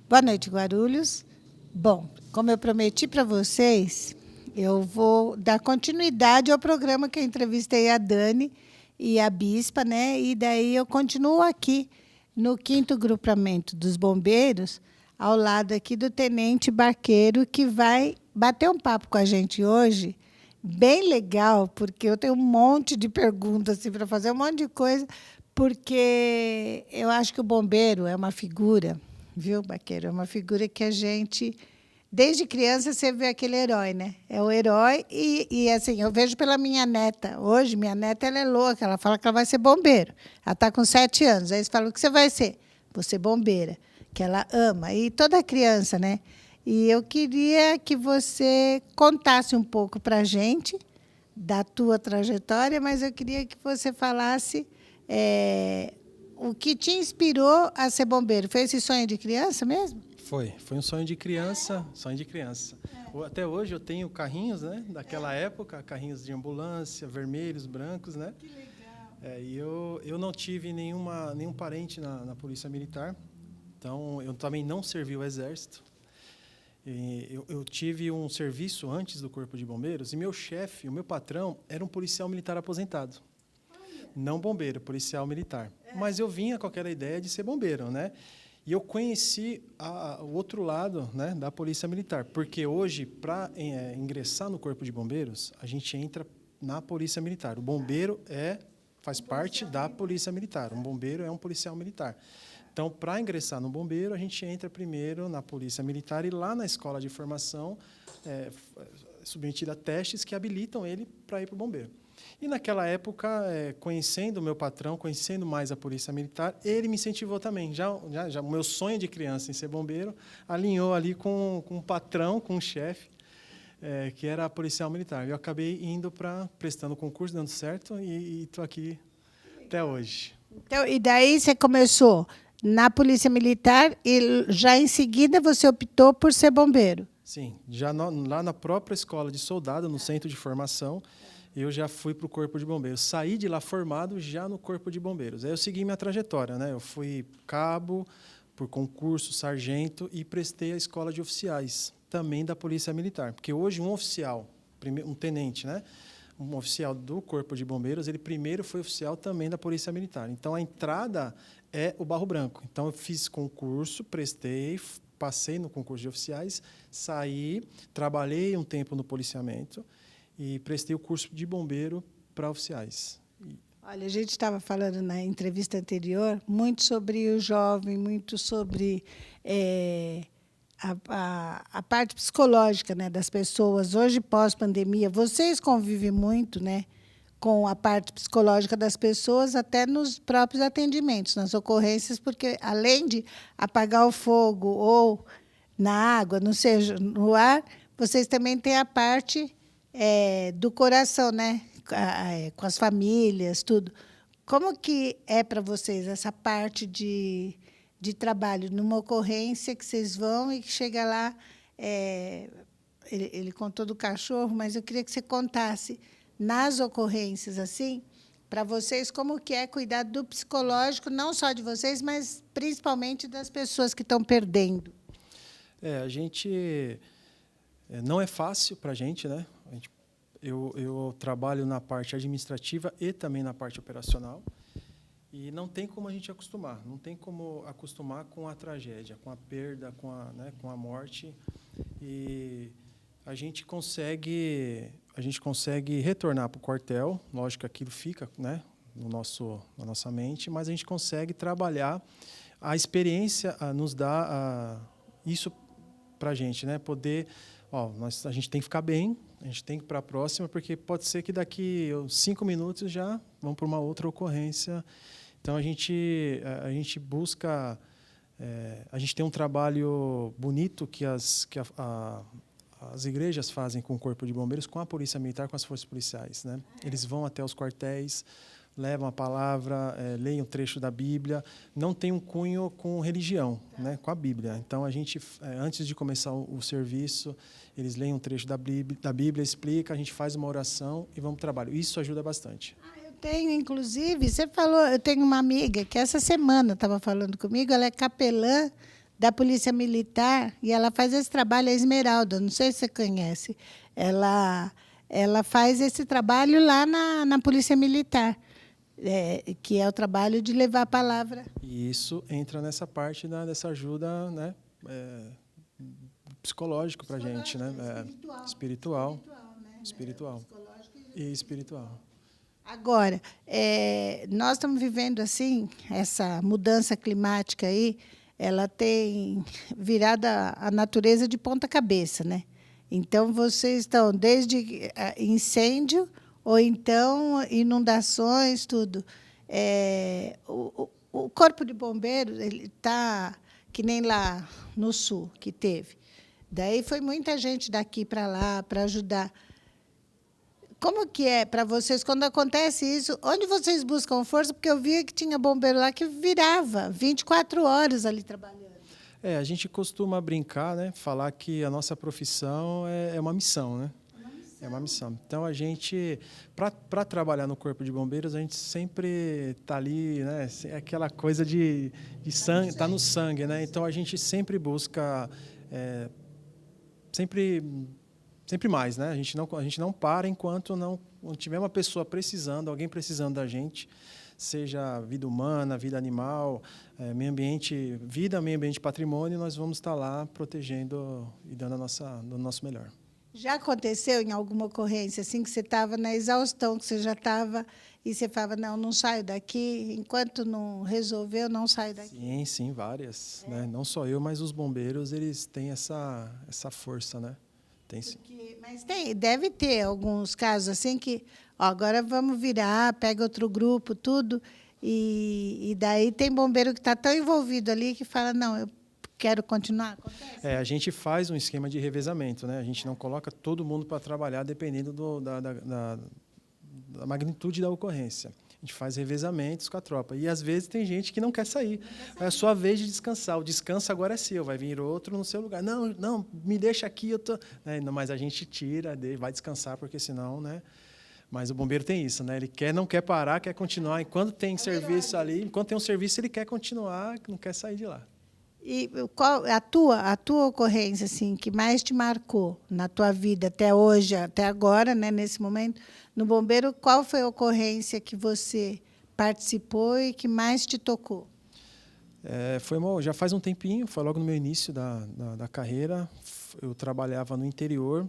Boa noite, Guarulhos. Bom, como eu prometi para vocês, eu vou dar continuidade ao programa que eu entrevistei a Dani e a Bispa, né? E daí eu continuo aqui no 5º grupamento dos bombeiros, ao lado aqui do tenente Barqueiro, que vai bater um papo com a gente hoje, bem legal, porque eu tenho um monte de perguntas assim, para fazer, um monte de coisa, porque eu acho que o bombeiro é uma figura, viu, Barqueiro? É uma figura que a gente, desde criança, você vê aquele herói, né? É o herói e assim, eu vejo pela minha neta. Hoje, minha neta ela é louca, ela fala que ela vai ser bombeiro. Ela está com 7 anos. Aí eles falam, o que você vai ser? Vou ser bombeira, que ela ama. E toda criança, né? E eu queria que você contasse um pouco para a gente da tua trajetória, mas eu queria que você falasse o que te inspirou a ser bombeiro. Foi esse sonho de criança mesmo? Foi um sonho de criança, sonho de criança. Até hoje eu tenho carrinhos, né, daquela época, carrinhos de ambulância, vermelhos, brancos, né? Que legal. E eu não tive nenhum parente na Polícia Militar, então eu também não servi o Exército. Eu tive um serviço antes do Corpo de Bombeiros e meu chefe, o meu patrão, era um policial militar aposentado. Não bombeiro, policial militar. Mas eu vinha com aquela ideia de ser bombeiro, né? E eu conheci o outro lado, né, da Polícia Militar, porque hoje, para ingressar no Corpo de Bombeiros, a gente entra na Polícia Militar. O bombeiro faz parte da Polícia Militar. Um bombeiro é um policial militar. Então, para ingressar no bombeiro, a gente entra primeiro na Polícia Militar e lá na escola de formação submetido a testes que habilitam ele para ir para o bombeiro. E, naquela época, conhecendo o meu patrão, conhecendo mais a Polícia Militar, ele me incentivou também. Já o meu sonho de criança em ser bombeiro alinhou ali com um patrão, com um chefe, que era policial militar. Eu acabei prestando o concurso, dando certo, e estou aqui até hoje. Então, e daí você começou na Polícia Militar e já em seguida você optou por ser bombeiro? Sim, já lá na própria escola de soldado, no centro de formação, eu já fui para o Corpo de Bombeiros. Saí de lá formado já no Corpo de Bombeiros. Aí eu segui minha trajetória, né? Eu fui cabo, por concurso, sargento, e prestei a escola de oficiais, também da Polícia Militar. Porque hoje um oficial, um tenente, né? Um oficial do Corpo de Bombeiros, ele primeiro foi oficial também da Polícia Militar. Então, a entrada é o Barro Branco. Então, eu fiz concurso, prestei, passei no concurso de oficiais, saí, trabalhei um tempo no policiamento, e prestei o curso de bombeiro para oficiais. Olha, a gente estava falando na entrevista anterior muito sobre o jovem, muito sobre a parte psicológica, né, das pessoas. Hoje, pós-pandemia, vocês convivem muito, né, com a parte psicológica das pessoas, até nos próprios atendimentos, nas ocorrências, porque, além de apagar o fogo ou na água, não seja no ar, vocês também têm a parte do coração, né? Com as famílias, tudo. Como que é para vocês essa parte de trabalho numa ocorrência que vocês vão e que chega lá? Ele contou do cachorro, mas eu queria que você contasse nas ocorrências assim, para vocês, como que é cuidar do psicológico, não só de vocês, mas principalmente das pessoas que estão perdendo. A gente não é fácil para a gente, né? Eu trabalho na parte administrativa e também na parte operacional, e não tem como a gente acostumar, não tem como acostumar com a tragédia, com a perda, com a morte, e a gente consegue retornar para o quartel, lógico que aquilo fica, né, na nossa mente, mas a gente consegue trabalhar, a experiência nos dá isso para a gente, né, poder, a gente tem que ficar bem, a gente tem que ir para a próxima, porque pode ser que daqui 5 minutos já vamos para uma outra ocorrência. Então, a gente busca... a gente tem um trabalho bonito que as igrejas fazem com o Corpo de Bombeiros, com a Polícia Militar, com as forças policiais, né? Eles vão até os quartéis, levam a palavra, leem um trecho da Bíblia. Não tem um cunho com religião, né, com a Bíblia. Então, a gente, antes de começar o serviço, eles leem um trecho da Bíblia, explica, a gente faz uma oração e vamos para o trabalho. Isso ajuda bastante. Eu tenho, inclusive, você falou, eu tenho uma amiga que essa semana estava falando comigo, ela é capelã da Polícia Militar e ela faz esse trabalho, a Esmeralda, não sei se você conhece. Ela faz esse trabalho lá na Polícia Militar, que é o trabalho de levar a palavra. E isso entra nessa parte dessa ajuda, né, psicológico para a gente, né? Espiritual. Espiritual. E espiritual. Agora, nós estamos vivendo assim, essa mudança climática aí, ela tem virado a natureza de ponta cabeça, né? Então, vocês estão desde incêndio ou então inundações, tudo. O Corpo de Bombeiros ele está que nem lá no Sul, que teve. Daí foi muita gente daqui para lá para ajudar. Como que é para vocês, quando acontece isso, onde vocês buscam força? Porque eu via que tinha bombeiro lá que virava 24 horas ali trabalhando. A gente costuma brincar, né, falar que a nossa profissão é uma missão, né? É uma missão. Então, a gente, para trabalhar no Corpo de Bombeiros, a gente sempre está ali, né? É aquela coisa de sangue, está no sangue, né? Então, a gente sempre busca, sempre mais, né? A gente não para enquanto não tiver uma pessoa precisando, alguém precisando da gente, seja vida humana, vida animal, meio ambiente, vida, meio ambiente, patrimônio, nós vamos estar lá protegendo e dando o nosso melhor. Já aconteceu em alguma ocorrência assim que você estava na exaustão, que você já estava e você falava, não saio daqui, enquanto não resolveu, não saio daqui? Sim, várias. Né? Não só eu, mas os bombeiros, eles têm essa força, né? Tem sim. Mas deve ter alguns casos assim que agora vamos virar, pega outro grupo, tudo, e daí tem bombeiro que está tão envolvido ali que fala, não, eu quero continuar. Acontece? A gente faz um esquema de revezamento, né? A gente não coloca todo mundo para trabalhar dependendo da magnitude da ocorrência. A gente faz revezamentos com a tropa. E, às vezes, tem gente que não quer sair. É a sua vez de descansar. O descanso agora é seu. Vai vir outro no seu lugar. Não, me deixa aqui. Eu tô... Mas a gente tira, vai descansar, porque senão... né? Mas o bombeiro tem isso, né? Ele não quer parar, quer continuar. Enquanto tem serviço ali, enquanto tem um serviço, ele quer continuar, não quer sair de lá. E qual a tua ocorrência assim que mais te marcou na tua vida até hoje, até agora, né, nesse momento, no bombeiro, qual foi a ocorrência que você participou e que mais te tocou? Já faz um tempinho, foi logo no meu início da carreira. Eu trabalhava no interior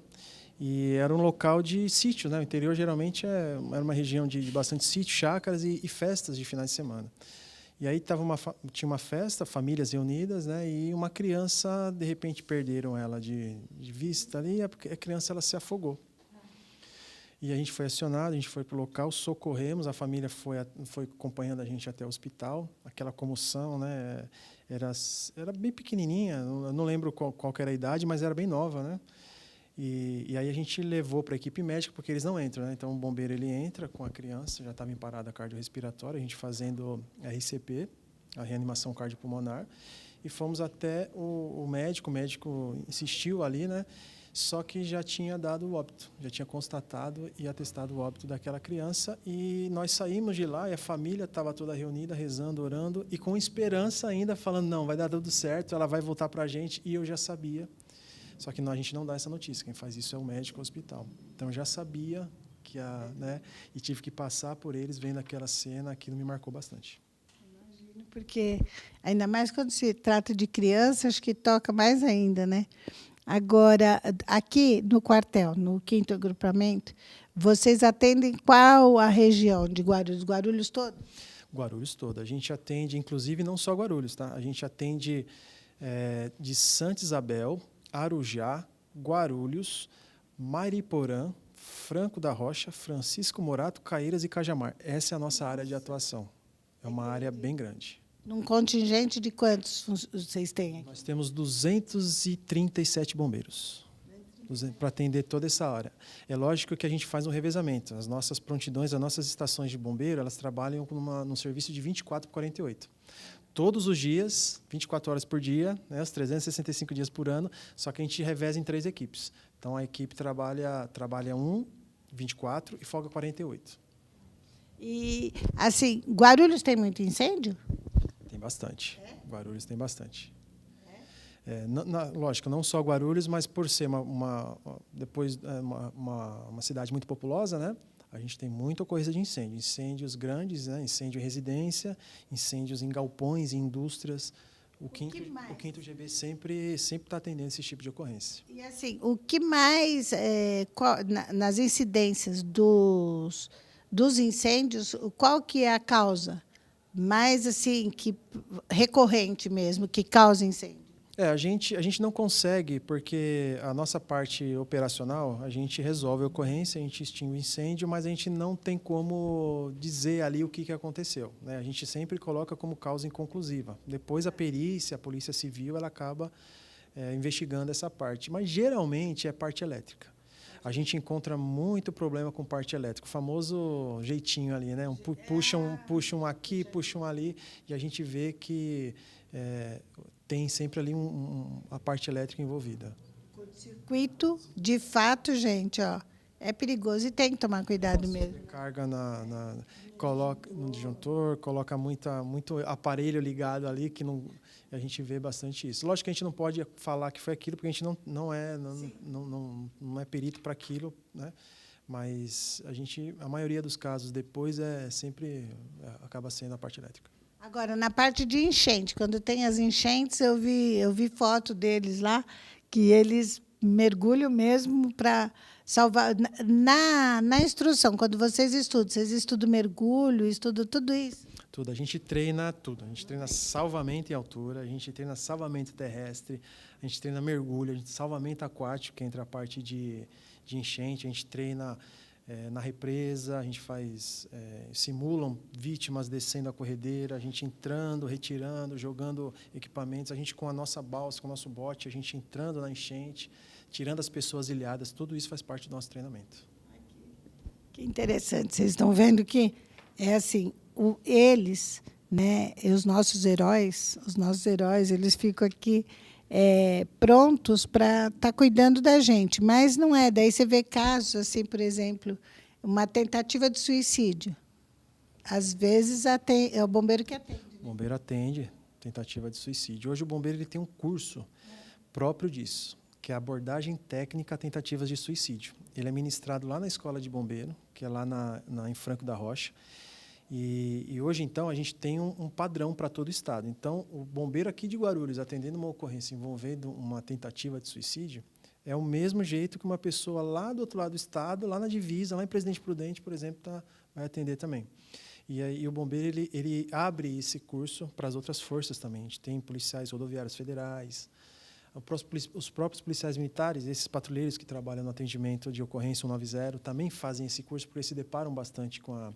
e era um local de sítio, né? O interior geralmente era uma região de bastante sítio, chácaras e festas de finais de semana. E aí tinha uma festa, famílias reunidas, né? E uma criança, de repente, perderam ela de vista ali, e a criança ela se afogou. E a gente foi acionado, a gente foi para o local, socorremos, a família foi acompanhando a gente até o hospital, aquela comoção, né? Era bem pequenininha, eu não lembro qual que era a idade, mas era bem nova, né? E aí a gente levou para a equipe médica, porque eles não entram, né? Então o bombeiro ele entra com a criança, já estava em parada cardiorrespiratória, a gente fazendo RCP, a reanimação cardiopulmonar, e fomos até o médico insistiu ali, né? Só que já tinha dado o óbito, já tinha constatado e atestado o óbito daquela criança, e nós saímos de lá e a família estava toda reunida, rezando, orando, e com esperança ainda, falando, não, vai dar tudo certo, ela vai voltar para a gente, e eu já sabia. Só que a gente não dá essa notícia, quem faz isso é o médico do hospital. Então, eu já sabia que né, e tive que passar por eles, vendo aquela cena, aquilo me marcou bastante. Imagino, porque, ainda mais quando se trata de criança, acho que toca mais ainda, né? Agora, aqui no quartel, no 5º agrupamento, vocês atendem qual a região de Guarulhos? Guarulhos todo? Guarulhos todo. A gente atende, inclusive, não só Guarulhos, tá? A gente atende de Santa Isabel, Arujá, Guarulhos, Mariporã, Franco da Rocha, Francisco Morato, Caieiras e Cajamar. Essa é a nossa área de atuação. É uma área bem grande. Num contingente de quantos vocês têm? Nós temos 237 bombeiros. para atender toda essa área. É lógico que a gente faz um revezamento. As nossas prontidões, as nossas estações de bombeiro, elas trabalham num serviço de 24 por 48. Todos os dias, 24 horas por dia, né, os 365 dias por ano, só que a gente reveza em 3 equipes. Então, a equipe trabalha 24 e folga 48. E, assim, Guarulhos tem muito incêndio? Tem bastante. Guarulhos tem bastante. Lógico, não só Guarulhos, mas por ser uma cidade muito populosa, né? A gente tem muita ocorrência de incêndio. Incêndios grandes, né? Incêndio em residência, incêndios em galpões, em indústrias. O quinto GB sempre está atendendo esse tipo de ocorrência. E, assim, o que mais, nas incidências dos incêndios, qual que é a causa mais assim recorrente mesmo, que causa incêndio? A gente não consegue, porque a nossa parte operacional, a gente resolve a ocorrência, a gente extingue o incêndio, mas a gente não tem como dizer ali o que aconteceu, né? A gente sempre coloca como causa inconclusiva. Depois a perícia, a polícia civil, ela acaba investigando essa parte. Mas, geralmente, é parte elétrica. A gente encontra muito problema com parte elétrica, o famoso jeitinho ali, né? Puxa um aqui, puxa um ali, e a gente vê que tem sempre ali a parte elétrica envolvida. Curto-circuito, de fato, gente, ó, é perigoso e tem que tomar cuidado mesmo. Carga coloca no disjuntor, coloca muito aparelho ligado ali, que não, a gente vê bastante isso. Lógico que a gente não pode falar que foi aquilo, porque a gente não é perito para aquilo, né? Mas a maioria dos casos depois sempre acaba sendo a parte elétrica. Agora, na parte de enchente, quando tem as enchentes, eu vi foto deles lá, que eles mergulham mesmo para salvar. Na instrução, quando vocês estudam mergulho, estudam tudo isso? Tudo. A gente treina tudo. A gente treina salvamento em altura, a gente treina salvamento terrestre, a gente treina mergulho, a gente salvamento aquático, que entra a parte de enchente, a gente treina na represa, a gente simulam vítimas descendo a corredeira, a gente entrando, retirando, jogando equipamentos, a gente com a nossa balsa, com o nosso bote, a gente entrando na enchente, tirando as pessoas ilhadas, tudo isso faz parte do nosso treinamento. Que interessante. Vocês estão vendo que é assim, eles, né, os nossos heróis, eles ficam aqui prontos para estar cuidando da gente, mas não é. Daí você vê casos, assim, por exemplo, uma tentativa de suicídio. Às vezes é o bombeiro que atende. O bombeiro atende tentativa de suicídio. Hoje o bombeiro ele tem um curso próprio disso, que é a abordagem técnica a tentativas de suicídio. Ele é ministrado lá na Escola de Bombeiro, que é lá em Franco da Rocha. E hoje, então, a gente tem um padrão para todo o Estado. Então, o bombeiro aqui de Guarulhos, atendendo uma ocorrência envolvendo uma tentativa de suicídio, é o mesmo jeito que uma pessoa lá do outro lado do Estado, lá na divisa, lá em Presidente Prudente, por exemplo, vai atender também. E aí o bombeiro ele abre esse curso para as outras forças também. A gente tem policiais rodoviários federais, os próprios policiais militares, esses patrulheiros que trabalham no atendimento de ocorrência 190, também fazem esse curso, porque se deparam bastante com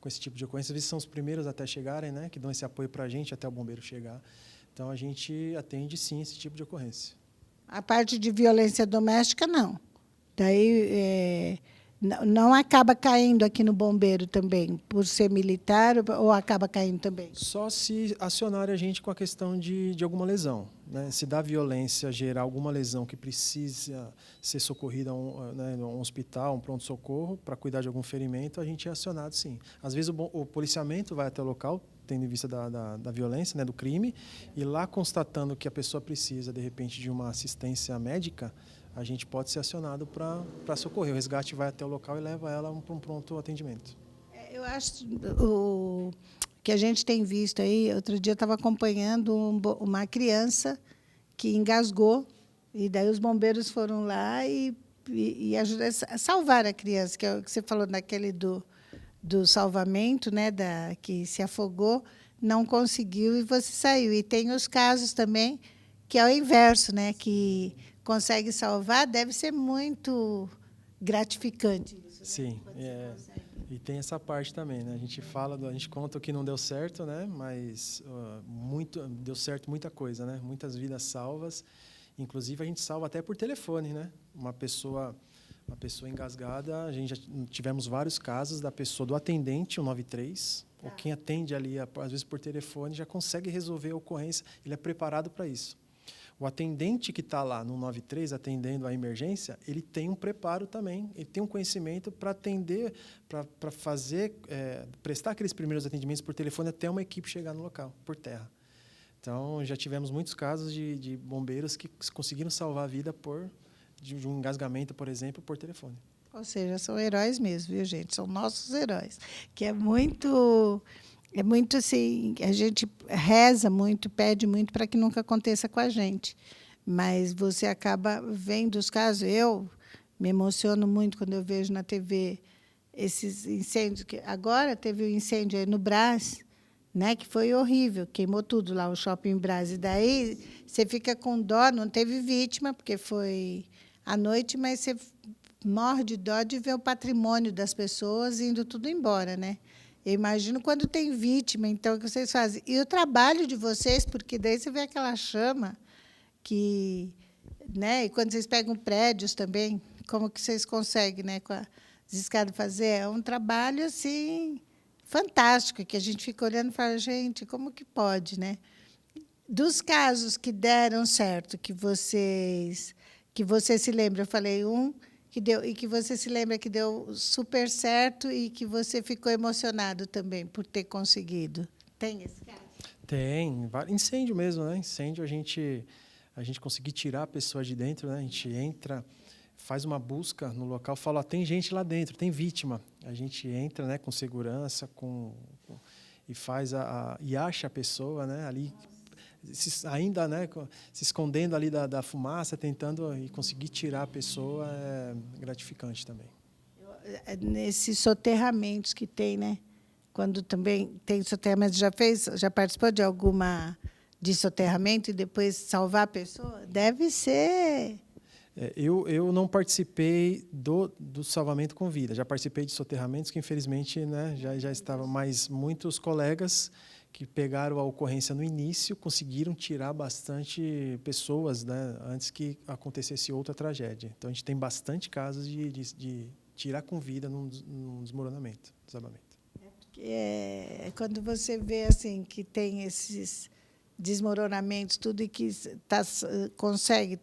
esse tipo de ocorrência. Às vezes são os primeiros até chegarem, né, que dão esse apoio para a gente até o bombeiro chegar. Então, a gente atende, sim, esse tipo de ocorrência. A parte de violência doméstica, não. Daí, não acaba caindo aqui no bombeiro também, por ser militar, ou acaba caindo também? Só se acionar a gente com a questão de alguma lesão, né? Se da violência gerar alguma lesão que precisa ser socorrida a um hospital, um pronto-socorro, para cuidar de algum ferimento, a gente é acionado, sim. Às vezes, o policiamento vai até o local, tendo em vista da violência, né, do crime, e lá constatando que a pessoa precisa, de repente, de uma assistência médica, a gente pode ser acionado para socorrer. O resgate vai até o local e leva ela para um pronto atendimento. Eu acho o que a gente tem visto aí. Outro dia eu estava acompanhando uma criança que engasgou, e daí os bombeiros foram lá e ajudaram a salvar a criança, que é o que você falou naquele do salvamento, né, que se afogou, não conseguiu e você saiu. E tem os casos também que é o inverso, né, que consegue salvar, deve ser muito gratificante isso, né? Sim, e tem essa parte também, né? A gente conta o que não deu certo, né? Mas deu certo muita coisa, né? Muitas vidas salvas, Inclusive, a gente salva até por telefone, né? Uma pessoa engasgada, a gente já tivemos vários casos da pessoa, do atendente, o 93, ou quem atende ali, às vezes por telefone, já consegue resolver a ocorrência, ele é preparado para isso. O atendente que está lá no 93, atendendo a emergência, ele tem um preparo também, ele tem um conhecimento para atender, para fazer, prestar aqueles primeiros atendimentos por telefone até uma equipe chegar no local, por terra. Então, já tivemos muitos casos de bombeiros que conseguiram salvar a vida de um engasgamento, por exemplo, por telefone. Ou seja, são heróis mesmo, viu, gente? São nossos heróis. Que é muito assim, a gente reza muito, pede muito para que nunca aconteça com a gente. Mas você acaba vendo os casos. Eu me emociono muito quando eu vejo na TV esses incêndios. Agora teve um incêndio aí no Brás, né, que foi horrível, queimou tudo lá, o Shopping Brás. E daí você fica com dó, não teve vítima, porque foi à noite, mas você morre de dó de ver o patrimônio das pessoas indo tudo embora, né? Eu imagino quando tem vítima, então, o que vocês fazem. E o trabalho de vocês, porque daí você vê aquela chama que, né? E quando vocês pegam prédios também, como que vocês conseguem, né, com as escadas fazer? É um trabalho assim fantástico, que a gente fica olhando e fala, gente, como que pode, né? Dos casos que deram certo, que você se lembra, eu falei que deu, e que você se lembra que deu super certo e que você ficou emocionado também por ter conseguido. Tem esse caso? Tem. Incêndio mesmo, né? Incêndio, a gente conseguir tirar a pessoa de dentro, né? A gente entra, faz uma busca no local, fala, tem gente lá dentro, tem vítima. A gente entra, né, com segurança, e faz e acha a pessoa, né, ali, ainda, né, se escondendo ali da fumaça, tentando e conseguir tirar a pessoa, é gratificante também. Nesses soterramentos que tem, né? Quando também tem soterramento, já participou de soterramento e depois salvar a pessoa? Deve ser. Eu não participei do salvamento com vida. Já participei de soterramentos que, infelizmente, né, já estavam, mas muitos colegas que pegaram a ocorrência no início conseguiram tirar bastante pessoas, né, antes que acontecesse outra tragédia. Então, a gente tem bastante casos de tirar com vida num desmoronamento, desabamento. Quando você vê assim que tem esses desmoronamentos, tudo, e que consegue.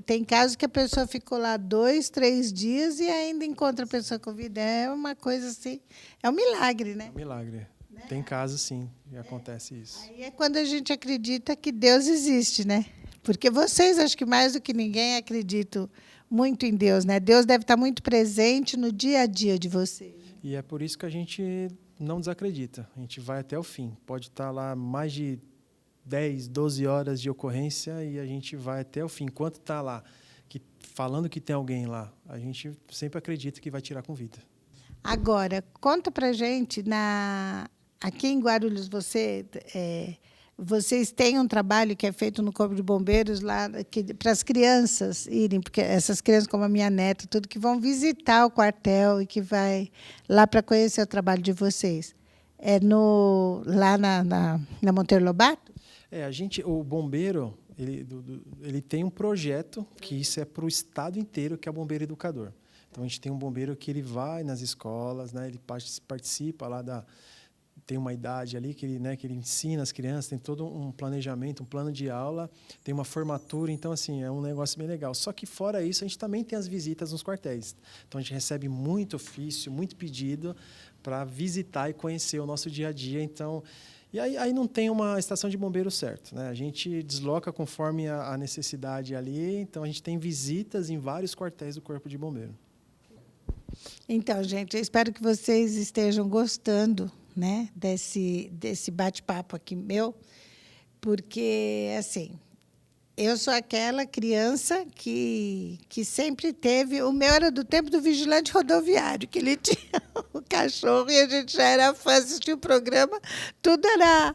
Tem casos que a pessoa ficou lá 2, 3 dias e ainda encontra a pessoa com vida. É uma coisa assim, é um milagre, né? É um milagre. Né? Tem casos, sim, que acontece isso. Aí é quando a gente acredita que Deus existe, né? Porque vocês, acho que mais do que ninguém, acreditam muito em Deus, né? Deus deve estar muito presente no dia a dia de vocês. E é por isso que a gente não desacredita. A gente vai até o fim. Pode estar lá mais de 10, 12 horas de ocorrência e a gente vai até o fim. Enquanto está lá, falando que tem alguém lá, a gente sempre acredita que vai tirar com vida. Agora, conta para a gente, aqui em Guarulhos, vocês têm um trabalho que é feito no Corpo de Bombeiros lá para as crianças irem, porque essas crianças, como a minha neta, tudo, que vão visitar o quartel e que vai lá para conhecer o trabalho de vocês. É lá na Monteiro Lobato? O bombeiro, ele tem um projeto que isso é para o estado inteiro, que é o bombeiro educador. Então, a gente tem um bombeiro que ele vai nas escolas, né, ele participa lá tem uma idade ali que ele ensina as crianças, tem todo um planejamento, um plano de aula, tem uma formatura, então, assim, é um negócio bem legal. Só que, fora isso, a gente também tem as visitas nos quartéis. Então, a gente recebe muito ofício, muito pedido para visitar e conhecer o nosso dia a dia. Então, e aí não tem uma estação de bombeiro certo, né? A gente desloca conforme a necessidade ali, então a gente tem visitas em vários quartéis do Corpo de Bombeiro. Então, gente, eu espero que vocês estejam gostando, né, desse bate-papo aqui meu, porque, assim, eu sou aquela criança que sempre teve... O meu era do tempo do vigilante rodoviário, que ele tinha o cachorro e a gente já era fã, assistia o programa. Tudo era...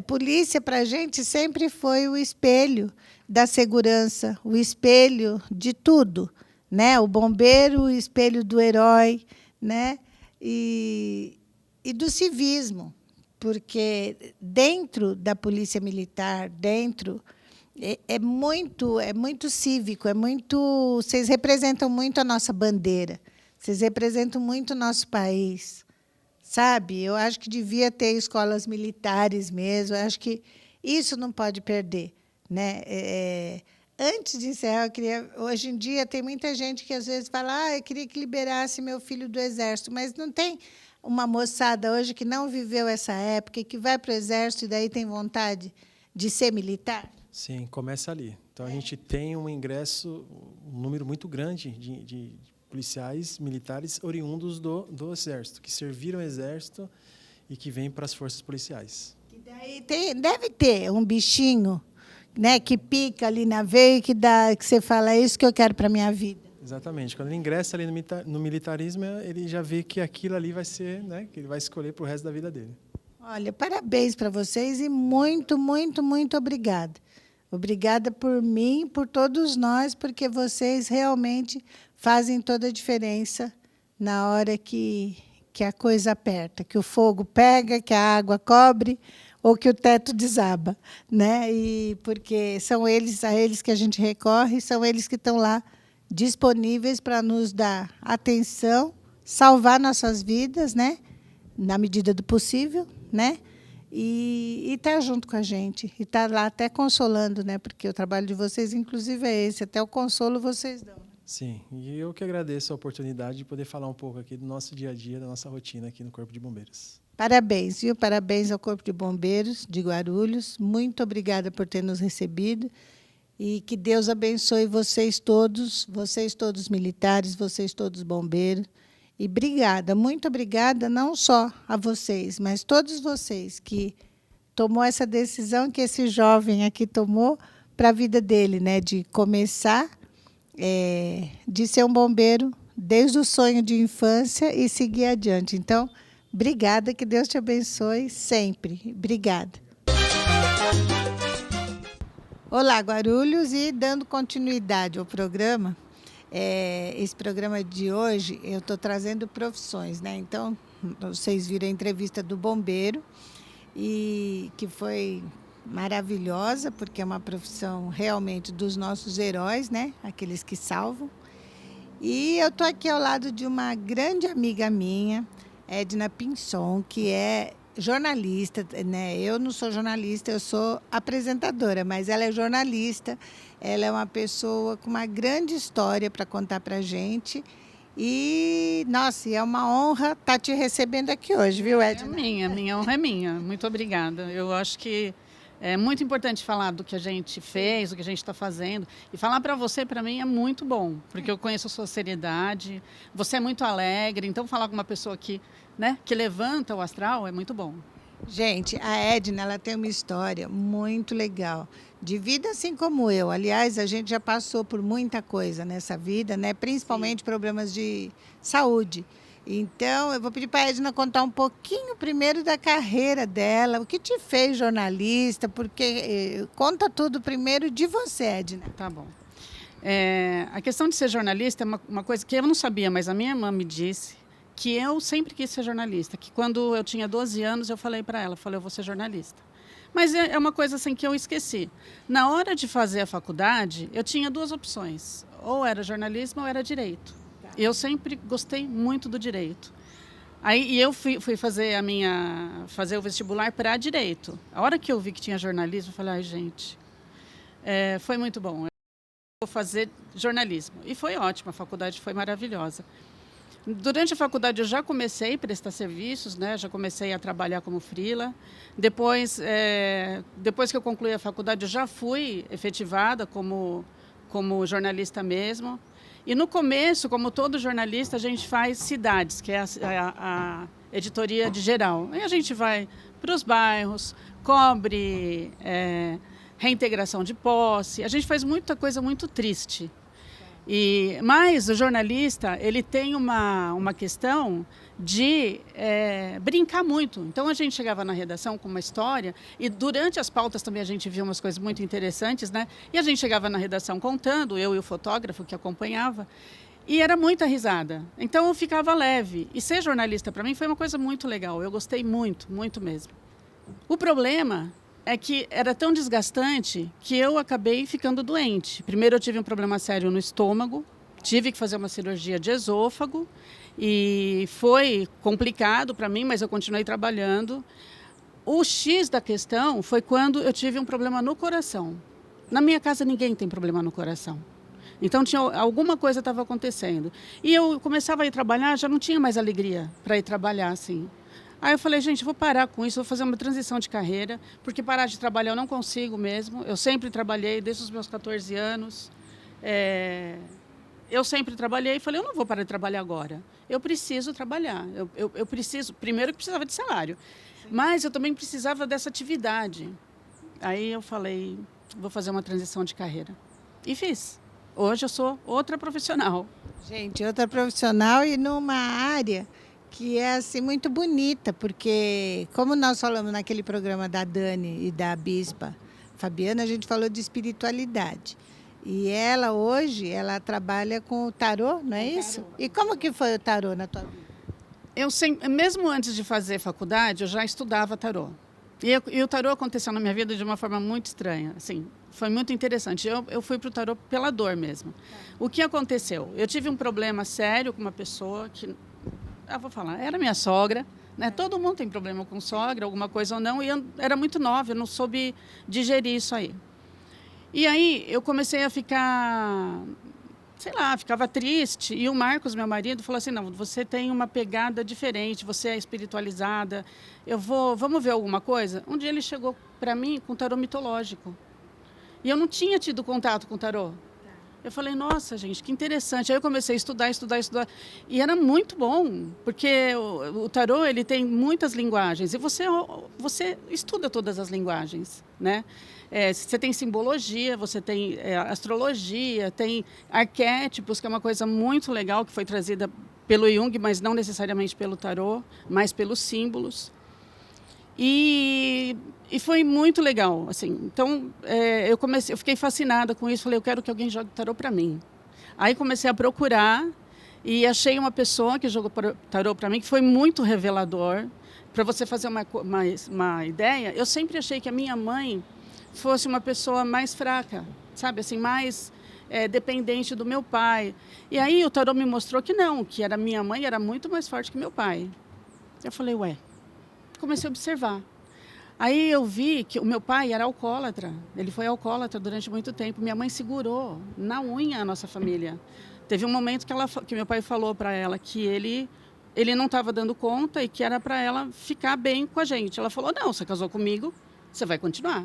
polícia, para a gente, sempre foi o espelho da segurança, o espelho de tudo, né? O bombeiro, o espelho do herói, né? E do civismo, porque dentro da polícia militar, dentro é muito cívico, vocês representam muito a nossa bandeira, vocês representam muito o nosso país, sabe? Eu acho que devia ter escolas militares mesmo, eu acho que isso não pode perder, né? Antes de encerrar, hoje em dia tem muita gente que às vezes fala, eu queria que liberasse meu filho do Exército, mas não tem uma moçada hoje que não viveu essa época e que vai para o Exército e daí tem vontade de ser militar? Sim, começa ali. Então, a gente tem um número muito grande de policiais militares oriundos do Exército, que serviram o Exército e que vêm para as forças policiais. E daí deve ter um bichinho, né, que pica ali na veia e que você fala, é isso que eu quero para a minha vida. Exatamente. Quando ele ingressa ali no militarismo, ele já vê que aquilo ali vai ser, né, que ele vai escolher para o resto da vida dele. Olha, parabéns para vocês e muito, muito, muito obrigada. Obrigada por mim, por todos nós, porque vocês realmente fazem toda a diferença na hora que a coisa aperta, que o fogo pega, que a água cobre ou que o teto desaba, né? E porque são a eles que a gente recorre, são eles que estão lá disponíveis para nos dar atenção, salvar nossas vidas, né? Na medida do possível, né? E estar junto com a gente, e estar lá até consolando, né? Porque o trabalho de vocês, inclusive, é esse, até o consolo vocês dão. Sim, e eu que agradeço a oportunidade de poder falar um pouco aqui do nosso dia a dia, da nossa rotina aqui no Corpo de Bombeiros. Parabéns, viu? Parabéns ao Corpo de Bombeiros de Guarulhos. Muito obrigada por ter nos recebido e que Deus abençoe vocês todos militares, vocês todos bombeiros. E obrigada, muito obrigada, não só a vocês, mas todos vocês que tomou essa decisão que esse jovem aqui tomou para a vida dele, né, de começar, de ser um bombeiro desde o sonho de infância e seguir adiante. Então, obrigada, que Deus te abençoe sempre. Obrigada. Olá, Guarulhos, e dando continuidade ao programa, esse programa de hoje, eu estou trazendo profissões, né? Então, vocês viram a entrevista do bombeiro, e que foi maravilhosa, porque é uma profissão realmente dos nossos heróis, né? Aqueles que salvam. E eu estou aqui ao lado de uma grande amiga minha, Edna Pinson, que é jornalista, né? Eu não sou jornalista, eu sou apresentadora, mas ela é jornalista. Ela é uma pessoa com uma grande história para contar para a gente. E, nossa, é uma honra estar te recebendo aqui hoje, viu, Edna? Minha honra é minha. Muito obrigada. Eu acho que é muito importante falar do que a gente fez, do que a gente está fazendo. E falar para você, para mim, é muito bom, porque eu conheço a sua seriedade, você é muito alegre, então falar com uma pessoa que levanta o astral é muito bom. Gente, a Edna, ela tem uma história muito legal, de vida assim como eu. Aliás, a gente já passou por muita coisa nessa vida, né? Principalmente problemas de saúde. Então, eu vou pedir para a Edna contar um pouquinho primeiro da carreira dela, o que te fez jornalista, porque conta tudo primeiro de você, Edna. Tá bom. A questão de ser jornalista é uma coisa que eu não sabia, mas a minha irmã me disse que eu sempre quis ser jornalista, que quando eu tinha 12 anos eu falei para ela, eu vou ser jornalista. Mas é uma coisa assim que eu esqueci. Na hora de fazer a faculdade, eu tinha duas opções, ou era jornalismo ou era direito. Eu sempre gostei muito do direito. Aí eu fui fazer o vestibular para direito. A hora que eu vi que tinha jornalismo, eu falei, ai, gente, foi muito bom. Eu vou fazer jornalismo. E foi ótimo, a faculdade foi maravilhosa. Durante a faculdade eu já comecei a prestar serviços, né? Já comecei a trabalhar como freela. Depois que eu concluí a faculdade, eu já fui efetivada como jornalista mesmo. E no começo, como todo jornalista, a gente faz cidades, que é a editoria de geral. Aí a gente vai para os bairros, cobre reintegração de posse. A gente faz muita coisa muito triste. Mas o jornalista ele tem uma questão de brincar muito. Então, a gente chegava na redação com uma história e durante as pautas também a gente via umas coisas muito interessantes, né? E a gente chegava na redação contando, eu e o fotógrafo que acompanhava, e era muita risada. Então, eu ficava leve. E ser jornalista, para mim, foi uma coisa muito legal. Eu gostei muito, muito mesmo. O problema é que era tão desgastante que eu acabei ficando doente. Primeiro eu tive um problema sério no estômago, tive que fazer uma cirurgia de esôfago e foi complicado para mim, mas eu continuei trabalhando. O X da questão foi quando eu tive um problema no coração. Na minha casa ninguém tem problema no coração. Então alguma coisa estava acontecendo. E eu começava a ir trabalhar, já não tinha mais alegria para ir trabalhar assim. Aí eu falei, gente, eu vou parar com isso, vou fazer uma transição de carreira, porque parar de trabalhar eu não consigo mesmo. Eu sempre trabalhei, desde os meus 14 anos. Eu sempre trabalhei e falei, eu não vou parar de trabalhar agora. Eu preciso trabalhar. Eu preciso, primeiro que precisava de salário, mas eu também precisava dessa atividade. Aí eu falei, vou fazer uma transição de carreira. E fiz. Hoje eu sou outra profissional. Gente, outra profissional e numa área que é assim muito bonita, porque como nós falamos naquele programa da Dani e da Bispa Fabiana, a gente falou de espiritualidade. E ela hoje, ela trabalha com o tarô, não é isso? E como que foi o tarô na tua vida? Eu sempre, mesmo antes de fazer faculdade, eu já estudava tarô. E o tarô aconteceu na minha vida de uma forma muito estranha. Assim, foi muito interessante. Eu fui para o tarô pela dor mesmo. O que aconteceu? Eu tive um problema sério com uma pessoa que, vou falar, era minha sogra. Né? Todo mundo tem problema com sogra, alguma coisa ou não. E eu era muito nova, eu não soube digerir isso aí. E aí eu comecei a ficar, sei lá, ficava triste. E o Marcos, meu marido, falou assim, não, você tem uma pegada diferente, você é espiritualizada, vamos ver alguma coisa? Um dia ele chegou para mim com tarô mitológico. E eu não tinha tido contato com tarô. Eu falei, nossa, gente, que interessante. Aí eu comecei a estudar. E era muito bom, porque o tarô ele tem muitas linguagens. E você estuda todas as linguagens, né? Você tem simbologia, você tem astrologia, tem arquétipos, que é uma coisa muito legal, que foi trazida pelo Jung, mas não necessariamente pelo tarô, mas pelos símbolos. E foi muito legal, assim. Então, eu fiquei fascinada com isso. Falei, eu quero que alguém jogue tarô para mim. Aí comecei a procurar e achei uma pessoa que jogou tarô para mim, que foi muito revelador. Para você fazer uma ideia, eu sempre achei que a minha mãe fosse uma pessoa mais fraca, sabe, assim, mais dependente do meu pai. E aí o tarô me mostrou que não, que era minha mãe era muito mais forte que meu pai. Eu falei, ué. Comecei a observar. Aí eu vi que o meu pai era alcoólatra. Ele foi alcoólatra durante muito tempo. Minha mãe segurou na unha a nossa família. Teve um momento que meu pai falou para ela que ele não estava dando conta e que era para ela ficar bem com a gente. Ela falou, não, você casou comigo, você vai continuar.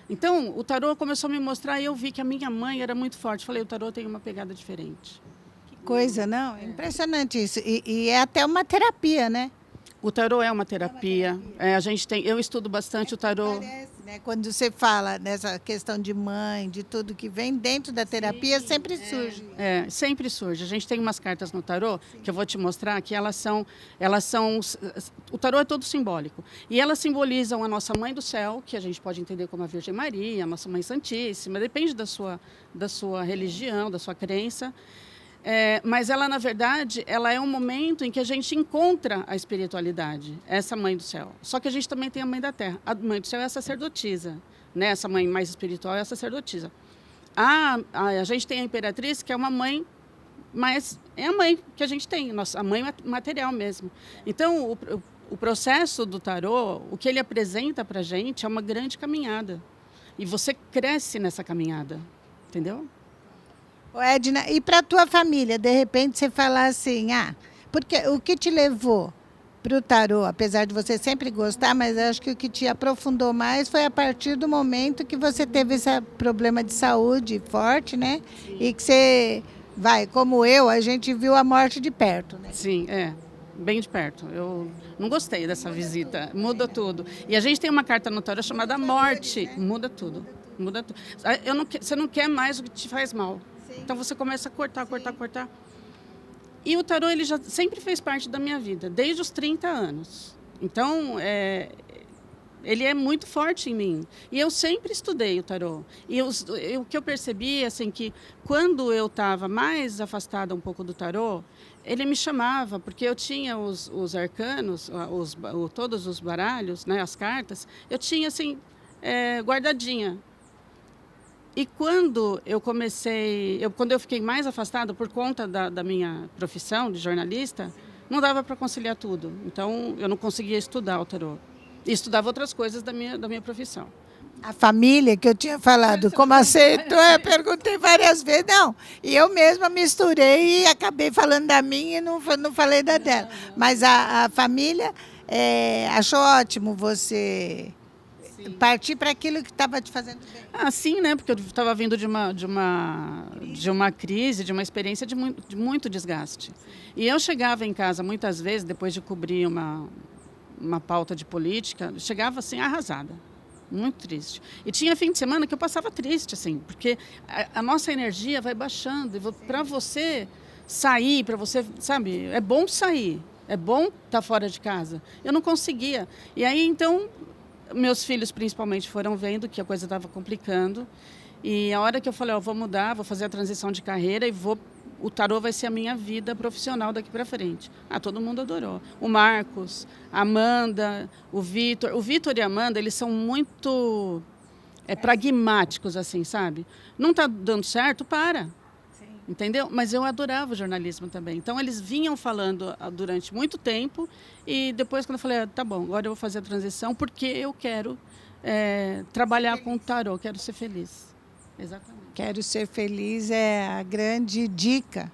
Então, o tarô começou a me mostrar e eu vi que a minha mãe era muito forte. Falei, o tarô tem uma pegada diferente. Que coisa, não? É impressionante isso. E é até uma terapia, né? O tarô é uma terapia. Eu estudo bastante o tarô. Parece, né? Quando você fala nessa questão de mãe, de tudo que vem dentro da terapia, sempre surge. Sempre surge. A gente tem umas cartas no tarô, que eu vou te mostrar, que elas são... O tarô é todo simbólico. E elas simbolizam a nossa Mãe do Céu, que a gente pode entender como a Virgem Maria, a nossa Mãe Santíssima, depende da sua religião, da sua crença. Mas ela, na verdade, ela é um momento em que a gente encontra a espiritualidade, essa Mãe do Céu. Só que a gente também tem a Mãe da Terra. A Mãe do Céu é a sacerdotisa, né? Essa mãe mais espiritual é a sacerdotisa. A gente tem a Imperatriz, que é uma mãe, mas é a mãe que a gente tem, a mãe material mesmo. Então, o processo do tarô, o que ele apresenta para a gente é uma grande caminhada. E você cresce nessa caminhada, entendeu? Ô, Edna, e para a tua família, de repente você falar assim, porque o que te levou para o tarô, apesar de você sempre gostar, mas acho que o que te aprofundou mais foi a partir do momento que você teve esse problema de saúde forte, né? Sim. E que você, como eu, a gente viu a morte de perto, né? Sim, bem de perto. Eu não gostei dessa visita, muda tudo. E a gente tem uma carta no tarô chamada Morte, muda tudo. Muda tudo. Você não quer mais o que te faz mal. Então você começa a cortar. E o tarô ele já sempre fez parte da minha vida, desde os 30 anos. Então, ele é muito forte em mim. E eu sempre estudei o tarô. E o que eu percebi, assim, que quando eu estava mais afastada um pouco do tarô, ele me chamava, porque eu tinha os arcanos, todos os baralhos, né, as cartas, eu tinha, assim, guardadinha. E quando eu quando eu fiquei mais afastada por conta da minha profissão de jornalista, não dava para conciliar tudo. Então, eu não conseguia estudar o tarô. E estudava outras coisas da minha profissão. A família que eu tinha falado, como aceitou, eu perguntei várias vezes, não. E eu mesma misturei e acabei falando da minha e não falei da dela. Mas a família achou ótimo você partir para aquilo que estava te fazendo bem. Ah, sim, né? Porque eu estava vindo de uma crise, de uma experiência de muito desgaste. E eu chegava em casa muitas vezes, depois de cobrir uma pauta de política, chegava assim arrasada, muito triste. E tinha fim de semana que eu passava triste, assim, porque a nossa energia vai baixando. E para você sair, para você, sabe, é bom sair, é bom estar fora de casa. Eu não conseguia. E aí, então, meus filhos, principalmente, foram vendo que a coisa estava complicando. E a hora que eu falei, vou mudar, vou fazer a transição de carreira e o tarô vai ser a minha vida profissional daqui para frente. Todo mundo adorou. O Marcos, a Amanda, o Vitor. O Vitor e a Amanda, eles são muito pragmáticos, assim, sabe? Não está dando certo, para. Entendeu? Mas eu adorava o jornalismo também. Então, eles vinham falando durante muito tempo e depois, quando eu falei, tá bom, agora eu vou fazer a transição porque eu quero trabalhar com o tarô, quero ser feliz. Exatamente. Quero ser feliz é a grande dica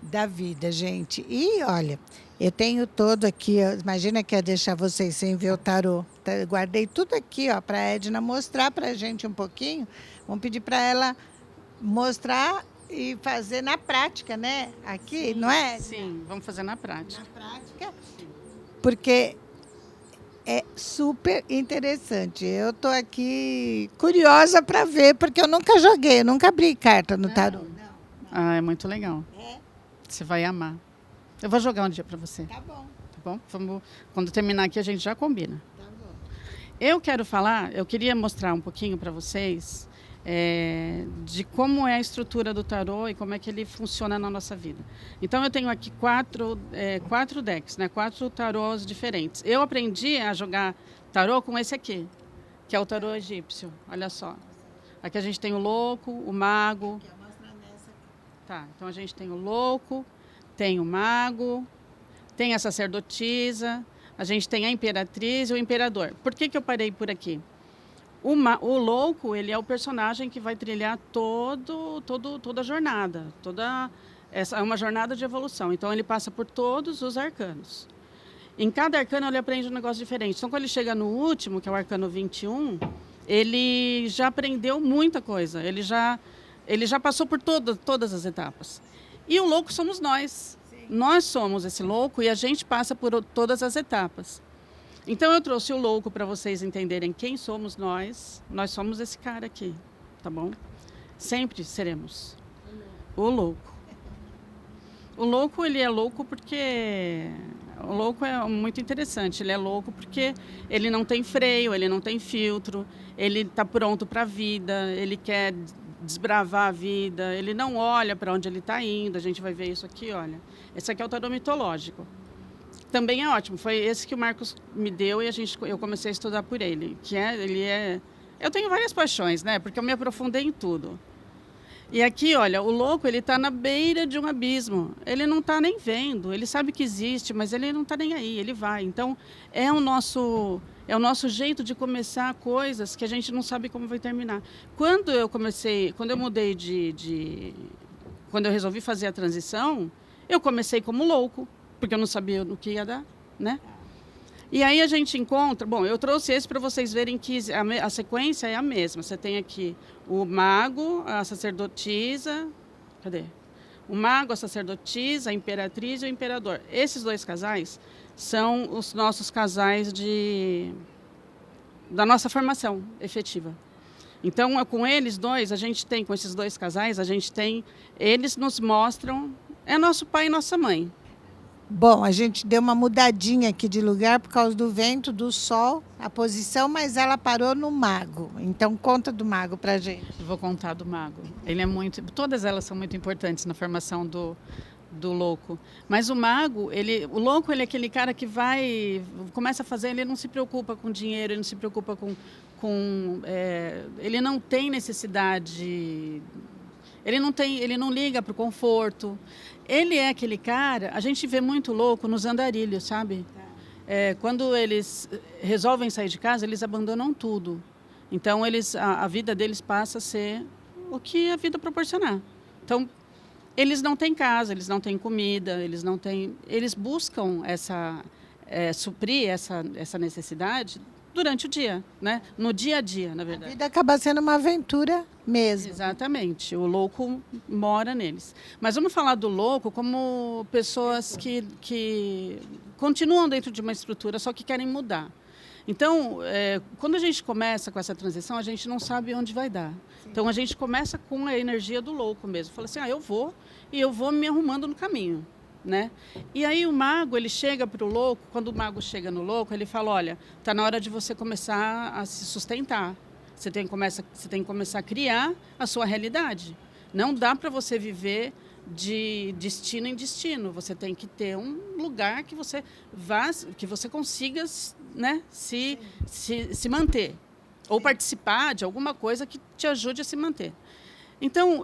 da vida, gente. E, olha, eu tenho todo aqui, imagina que ia deixar vocês sem ver o tarô. Guardei tudo aqui, para a Edna mostrar para a gente um pouquinho. Vamos pedir para ela mostrar e fazer na prática, né? Aqui, não é? Sim, vamos fazer na prática. Na prática, porque é super interessante. Eu estou aqui curiosa para ver, porque eu nunca joguei, eu nunca abri carta no tarô. Não. É muito legal. Você vai amar. Eu vou jogar um dia para você. Tá bom. Tá bom? Quando terminar aqui, a gente já combina. Tá bom. Eu queria mostrar um pouquinho para vocês de como é a estrutura do tarô e como é que ele funciona na nossa vida. Então, eu tenho aqui quatro decks, né? 4 tarôs diferentes. Eu aprendi a jogar tarô com esse aqui, que é o tarô egípcio. Olha só. Aqui a gente tem o louco, o mago. Tá, então a gente tem o louco, tem o mago, tem a sacerdotisa, a gente tem a imperatriz e o imperador. Por que eu parei por aqui? O louco, ele é o personagem que vai trilhar toda a jornada. Essa é uma jornada de evolução. Então, ele passa por todos os arcanos. Em cada arcano, ele aprende um negócio diferente. Então, quando ele chega no último, que é o arcano 21, ele já aprendeu muita coisa. Ele já passou por todas as etapas. E o louco somos nós. Sim. Nós somos esse louco e a gente passa por todas as etapas. Então, eu trouxe o louco para vocês entenderem quem somos nós. Nós somos esse cara aqui, tá bom? Sempre seremos o louco. O louco, ele é louco porque... O louco é muito interessante. Ele é louco porque ele não tem freio, ele não tem filtro, ele está pronto para a vida, ele quer desbravar a vida, ele não olha para onde ele está indo. A gente vai ver isso aqui, olha. Esse aqui é o tarô mitológico. Também é ótimo. Foi esse que o Marcos me deu e eu comecei a estudar por ele. Eu tenho várias paixões, né? Porque eu me aprofundei em tudo. E aqui, olha, o louco, ele está na beira de um abismo. Ele não está nem vendo. Ele sabe que existe, mas ele não está nem aí. Ele vai. Então, é o nosso jeito de começar coisas que a gente não sabe como vai terminar. Quando eu mudei quando eu resolvi fazer a transição, eu comecei como louco, porque eu não sabia o que ia dar, né? E aí a gente encontra... Bom, eu trouxe esse para vocês verem que a sequência é a mesma. Você tem aqui o mago, a sacerdotisa... Cadê? O mago, a sacerdotisa, a imperatriz e o imperador. Esses 2 casais são os nossos casais da nossa formação efetiva. Então, com eles dois, com esses 2 casais, eles nos mostram... É nosso pai e nossa mãe. Bom, a gente deu uma mudadinha aqui de lugar por causa do vento, do sol, a posição, mas ela parou no mago. Então, conta do mago pra gente. Eu vou contar do mago. Todas elas são muito importantes na formação do louco. Mas o mago, o louco, ele é aquele cara que começa a fazer, ele não se preocupa com dinheiro, ele não se preocupa ele não tem necessidade, ele não liga para o conforto. Ele é aquele cara, a gente vê muito louco nos andarilhos, sabe? Quando eles resolvem sair de casa, eles abandonam tudo. Então, a vida deles passa a ser o que a vida proporcionar. Então, eles não têm casa, eles não têm comida, eles buscam suprir essa necessidade durante o dia, né? No dia a dia, na A verdade. vida acaba sendo uma aventura mesmo. Exatamente, o louco mora neles. Mas vamos falar do louco como pessoas que continuam dentro de uma estrutura, só que querem mudar. Então, quando a gente começa com essa transição, a gente não sabe onde vai dar. Então, a gente começa com a energia do louco mesmo. Fala assim, eu vou me arrumando no caminho, né? E aí o mago, ele chega para o louco, quando o mago chega no louco, ele fala, olha, está na hora de você começar a se sustentar. Você tem que começar a criar a sua realidade. Não dá para você viver de destino em destino. Você tem que ter um lugar que você consiga, né, se manter. Ou participar de alguma coisa que te ajude a se manter. Então,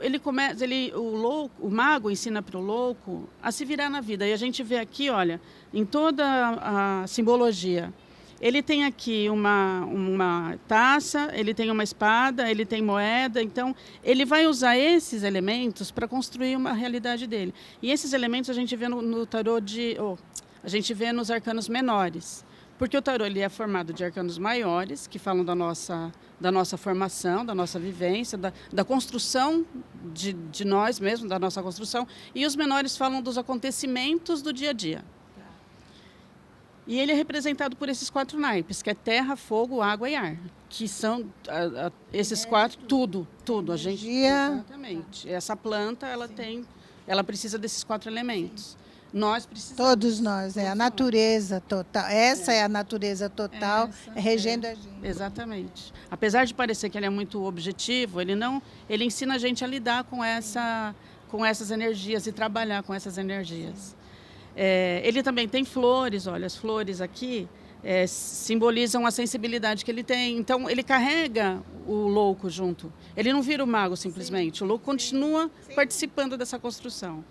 o mago ensina para o louco a se virar na vida. E a gente vê aqui, olha, em toda a simbologia, ele tem aqui uma taça, ele tem uma espada, ele tem moeda. Então, ele vai usar esses elementos para construir uma realidade dele. E esses elementos a gente vê no tarô a gente vê nos arcanos menores. Porque o tarô ele é formado de arcanos maiores, que falam da nossa formação, da nossa vivência, da construção de nós mesmos, da nossa construção. E os menores falam dos acontecimentos do dia a dia. E ele é representado por esses 4 naipes, que é terra, fogo, água e ar. Que são esses 4, tudo. Exatamente. Essa planta, ela precisa desses 4 elementos. Nós precisamos. Todos nós, a natureza total. Essa é a natureza total, regendo a gente. Exatamente. Apesar de parecer que ele é muito objetivo, ele ensina a gente a lidar com essas energias e trabalhar com essas energias. Ele também tem flores, olha, as flores aqui simbolizam a sensibilidade que ele tem. Então, ele carrega o louco junto. Ele não vira o mago simplesmente. O louco continua participando dessa construção.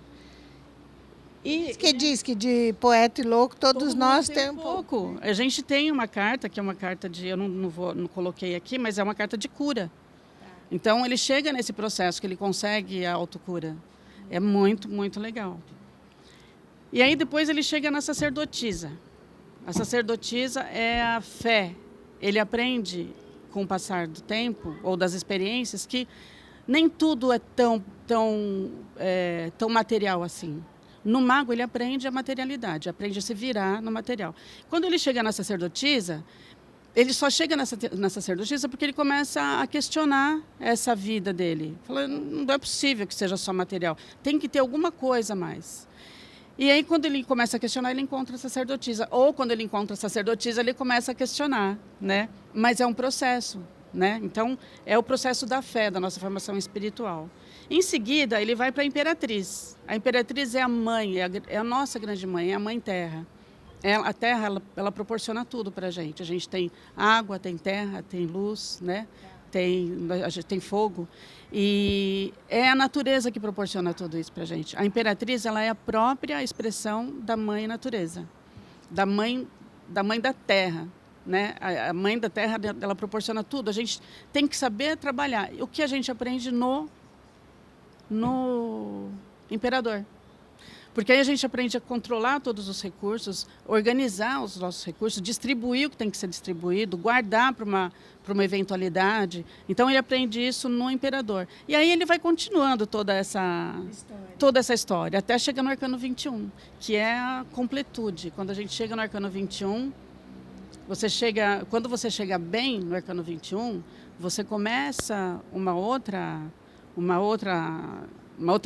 Diz que de poeta e louco todos nós temos um pouco. A gente tem uma carta, que é uma carta eu não coloquei aqui, mas é uma carta de cura. Então, ele chega nesse processo que ele consegue a autocura. É muito, muito legal. E aí, depois, ele chega na sacerdotisa. A sacerdotisa é a fé. Ele aprende, com o passar do tempo, ou das experiências, que nem tudo é tão material assim. No mago, ele aprende a materialidade, aprende a se virar no material. Quando ele chega na sacerdotisa, ele só chega na sacerdotisa porque ele começa a questionar essa vida dele. Fala, não é possível que seja só material, tem que ter alguma coisa a mais. E aí, quando ele começa a questionar, ele encontra a sacerdotisa. Ou, quando ele encontra a sacerdotisa, ele começa a questionar, né? Mas é um processo, né? Então, é o processo da fé, da nossa formação espiritual. Em seguida, ele vai para a Imperatriz. A Imperatriz é a mãe, é a nossa grande mãe, é a Mãe Terra. A Terra, ela proporciona tudo para a gente. A gente tem água, tem terra, tem luz, né? A gente tem fogo. E é a natureza que proporciona tudo isso para a gente. A Imperatriz, ela é a própria expressão da Mãe Natureza, da mãe da Terra. Né? A Mãe da Terra, ela proporciona tudo. A gente tem que saber trabalhar. O que a gente aprende no Imperador. Porque aí a gente aprende a controlar todos os recursos, organizar os nossos recursos, distribuir o que tem que ser distribuído, guardar para uma eventualidade. Então, ele aprende isso no Imperador. E aí ele vai continuando toda essa história, até chegar no Arcano 21, que é a completude. Quando a gente chega no Arcano 21, quando você chega bem no Arcano 21, você começa uma outra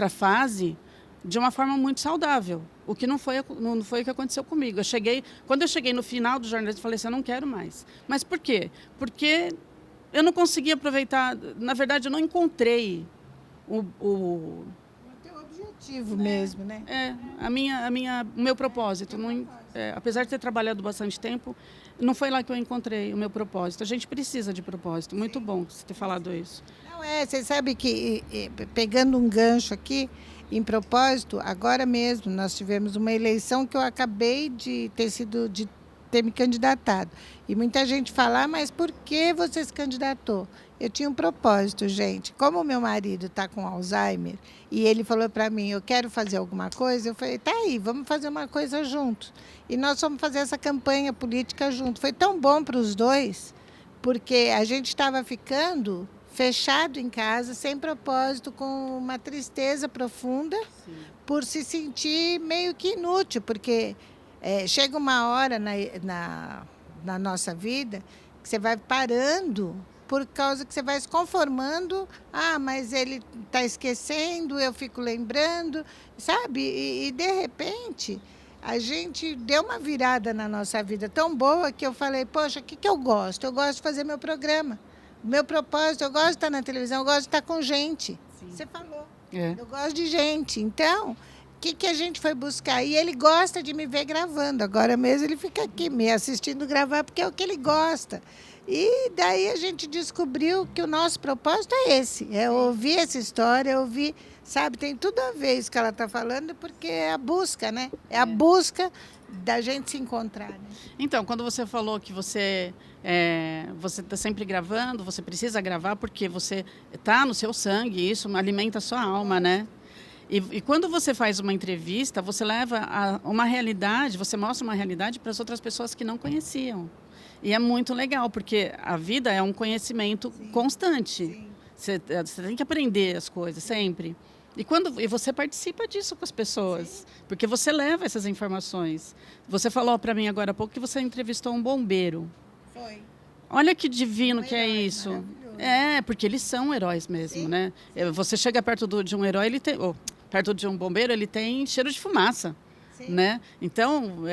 fase de uma forma muito saudável, o que não foi o que aconteceu comigo. Quando eu cheguei no final do jornalismo, eu falei assim, eu não quero mais. Mas por quê? Porque eu não consegui aproveitar, na verdade, eu não encontrei o Objetivo mesmo, né? O meu propósito. Apesar de ter trabalhado bastante tempo, não foi lá que eu encontrei o meu propósito. A gente precisa de propósito. Muito bom você ter falado isso. Não é, você sabe que, pegando um gancho aqui, em propósito, agora mesmo nós tivemos uma eleição que eu acabei de ter me candidatado. E muita gente fala, mas por que você se candidatou? Eu tinha um propósito, gente. Como o meu marido está com Alzheimer e ele falou para mim, eu quero fazer alguma coisa, eu falei, tá aí, vamos fazer uma coisa juntos. E nós fomos fazer essa campanha política juntos. Foi tão bom para os dois, porque a gente estava ficando fechado em casa, sem propósito, com uma tristeza profunda, sim, por se sentir meio que inútil, porque chega uma hora na nossa vida que você vai parando por causa que você vai se conformando. Ah, mas ele está esquecendo, eu fico lembrando, sabe? E de repente, a gente deu uma virada na nossa vida tão boa que eu falei, poxa, o que eu gosto? Eu gosto de fazer meu programa. O meu propósito, eu gosto de estar na televisão, eu gosto de estar com gente. Sim. Você falou. Eu gosto de gente. Então, o que a gente foi buscar? E ele gosta de me ver gravando. Agora mesmo ele fica aqui me assistindo gravar, porque é o que ele gosta. E daí a gente descobriu que o nosso propósito é esse. É ouvir essa história, ouvir, sabe? Tem tudo a ver isso que ela está falando, porque é a busca, né? É a busca da gente se encontrar. Né? Então, quando você falou que você está sempre gravando, você precisa gravar porque você está no seu sangue, isso alimenta a sua alma, né? E quando você faz uma entrevista, você leva uma realidade, você mostra uma realidade para as outras pessoas que não conheciam. E é muito legal, porque a vida é um conhecimento constante. Você tem que aprender as coisas sempre. E você participa disso com as pessoas, sim, porque você leva essas informações. Você falou para mim agora há pouco que você entrevistou um bombeiro. Foi. Olha que divino que é isso. Porque eles são heróis mesmo, sim, né? Você chega perto de um herói, perto de um bombeiro, ele tem cheiro de fumaça. Sim. Né? Então,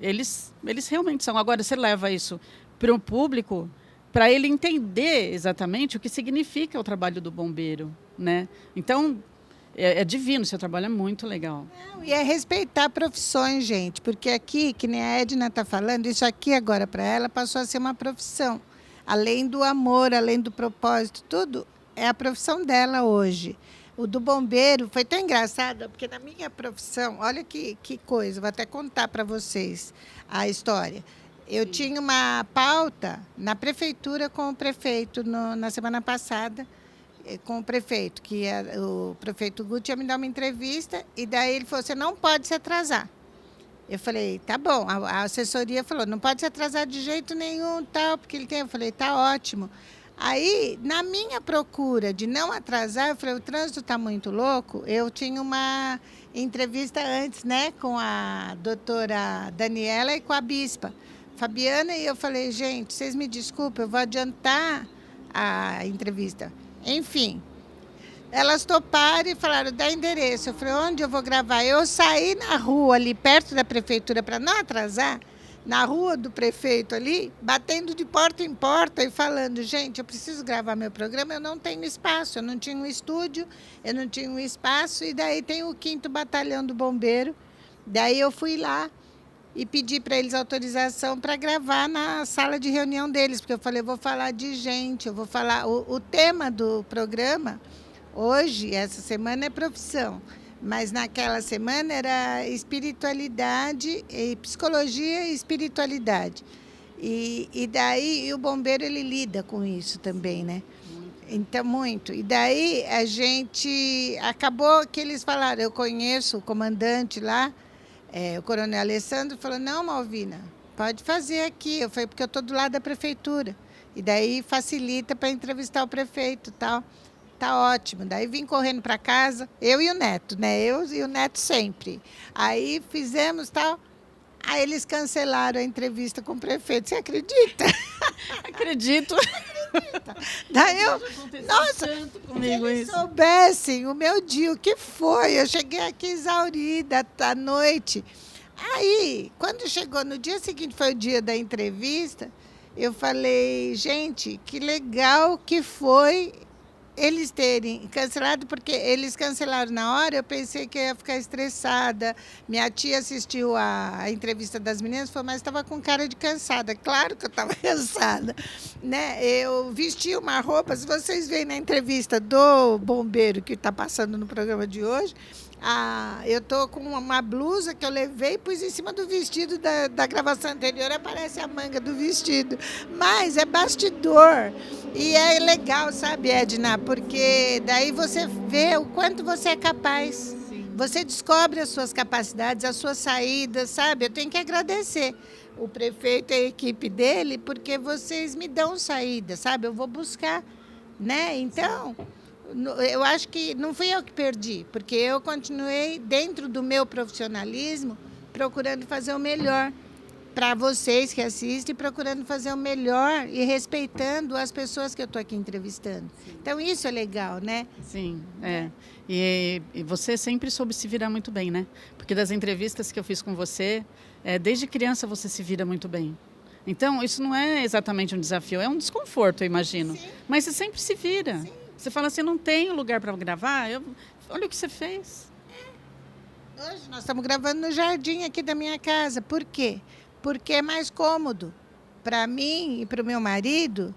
eles realmente são. Agora, você leva isso para o público, para ele entender exatamente o que significa o trabalho do bombeiro. Né? Então, é divino, seu trabalho é muito legal. Não, e é respeitar profissões, gente, porque aqui, que nem a Edna está falando, isso aqui agora para ela passou a ser uma profissão. Além do amor, além do propósito, tudo é a profissão dela hoje. O do bombeiro foi tão engraçado, porque na minha profissão, olha que coisa, vou até contar para vocês a história. Eu tinha uma pauta na prefeitura com o prefeito na semana passada, com o prefeito, o prefeito Guti ia me dar uma entrevista, e daí ele falou, você não pode se atrasar. Eu falei, tá bom. A assessoria falou, não pode se atrasar de jeito nenhum, tal, porque ele tem. Eu falei, tá ótimo. Aí, na minha procura de não atrasar, eu falei, o trânsito está muito louco. Eu tinha uma entrevista antes, né, com a doutora Daniela e com a bispa Fabiana, e eu falei, gente, vocês me desculpem, eu vou adiantar a entrevista. Enfim, elas toparam e falaram, dá endereço. Eu falei, onde eu vou gravar? Eu saí na rua ali, perto da prefeitura, para não atrasar, na rua do prefeito ali, batendo de porta em porta e falando, gente, eu preciso gravar meu programa, eu não tenho espaço, eu não tinha um estúdio, eu não tinha um espaço, e daí tem o 5º Batalhão do Bombeiro. Daí eu fui lá e pedi para eles autorização para gravar na sala de reunião deles, porque eu falei, eu vou falar de gente, eu vou falar... O tema do programa, hoje, essa semana, é profissão. Mas naquela semana era espiritualidade, psicologia e espiritualidade. E daí o bombeiro ele lida com isso também, né? Então, muito. E daí a gente acabou que eles falaram, eu conheço o comandante lá, o coronel Alessandro, falou, não, Malvina, pode fazer aqui. Eu falei, porque eu estou do lado da prefeitura. E daí facilita para entrevistar o prefeito e tal. Tá ótimo. Daí vim correndo para casa, eu e o neto, né? Eu e o neto sempre. Aí fizemos tal. Aí eles cancelaram a entrevista com o prefeito. Você acredita? Acredito. Acredita? Daí eu, nossa, se eles soubessem o meu dia, o que foi? Eu cheguei aqui exaurida à noite. Aí, quando chegou no dia seguinte, foi o dia da entrevista, eu falei, gente, que legal que foi eles terem cancelado, porque eles cancelaram na hora, eu pensei que eu ia ficar estressada. Minha tia assistiu a entrevista das meninas e falou, mas estava com cara de cansada. Claro que eu estava cansada. Né? Eu vesti uma roupa, se vocês veem na entrevista do bombeiro que está passando no programa de hoje, eu estou com uma blusa que eu levei e pus em cima do vestido da gravação anterior, aparece a manga do vestido. Mas é bastidor. E é legal, sabe, Edna? Porque daí você vê o quanto você é capaz. Sim. Você descobre as suas capacidades, as suas saídas, sabe? Eu tenho que agradecer o prefeito e a equipe dele, porque vocês me dão saída, sabe? Eu vou buscar, né? Então... eu acho que não fui eu que perdi, porque eu continuei dentro do meu profissionalismo procurando fazer o melhor para vocês que assistem, procurando fazer o melhor e respeitando as pessoas que eu estou aqui entrevistando. Sim. Então, isso é legal, né? Sim, é. E você sempre soube se virar muito bem, né? Porque das entrevistas que eu fiz com você, desde criança você se vira muito bem. Então, isso não é exatamente um desafio, é um desconforto, eu imagino. Sim. Mas você sempre se vira. Sim. Você fala assim, não tenho lugar para gravar? Olha o que você fez. Hoje nós estamos gravando no jardim aqui da minha casa. Por quê? Porque é mais cômodo para mim e para o meu marido.